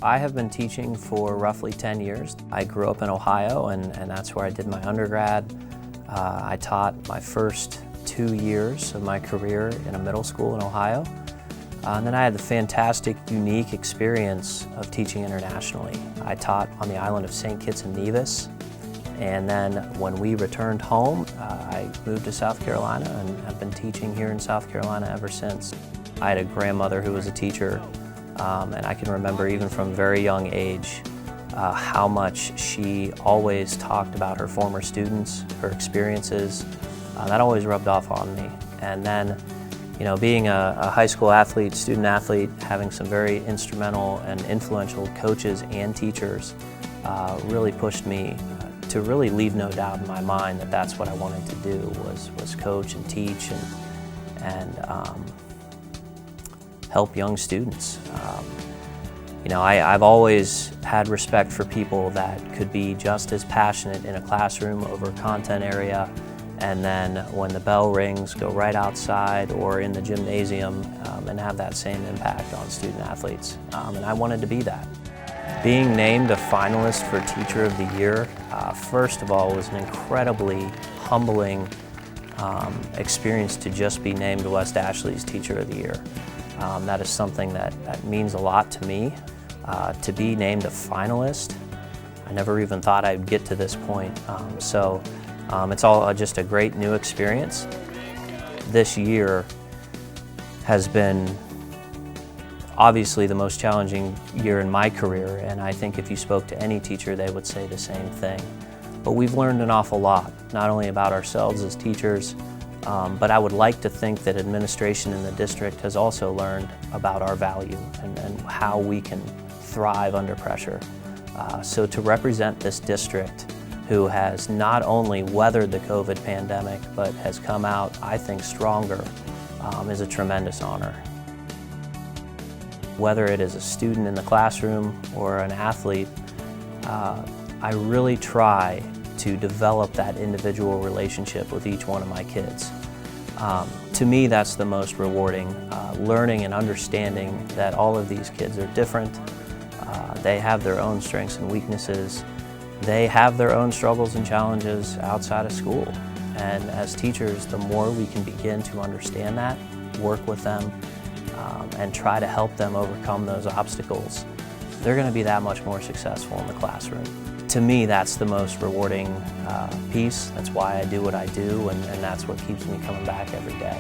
I have been teaching for roughly 10 years. I grew up in Ohio, and that's where I did my undergrad. I taught my first 2 years of my career in a middle school in Ohio. And then I had the fantastic, unique experience of teaching internationally. I taught on the island of Kitt and Nevis, and then when we returned home, I moved to South Carolina and have been teaching here in South Carolina ever since. I had a grandmother who was a teacher, and I can remember even from a very young age how much she always talked about her former students, her experiences. That always rubbed off on me. And then, you know, being a high school athlete, student athlete, having some very instrumental and influential coaches and teachers really pushed me to really leave no doubt in my mind that that's what I wanted to do, was coach and teach and help young students. You know, I've always had respect for people that could be just as passionate in a classroom over content area, and then when the bell rings, go right outside or in the gymnasium and have that same impact on student athletes. And I wanted to be that. Being named a finalist for Teacher of the Year, first of all, was an incredibly humbling experience to just be named West Ashley's Teacher of the Year. That is something that means a lot to me. To be named a finalist, I never even thought I'd get to this point. It's all just a great new experience. This year has been obviously the most challenging year in my career, and I think if you spoke to any teacher, they would say the same thing. But we've learned an awful lot, not only about ourselves as teachers, but I would like to think that administration in the district has also learned about our value and how we can thrive under pressure. So to represent this district, who has not only weathered the COVID pandemic, but has come out, I think, stronger, is a tremendous honor. Whether it is a student in the classroom or an athlete, I really try to develop that individual relationship with each one of my kids. To me, that's the most rewarding, learning and understanding that all of these kids are different. They have their own strengths and weaknesses. They have their own struggles and challenges outside of school. And as teachers, the more we can begin to understand that, work with them, and try to help them overcome those obstacles, they're going to be that much more successful in the classroom. To me, that's the most rewarding piece. That's why I do what I do, and that's what keeps me coming back every day.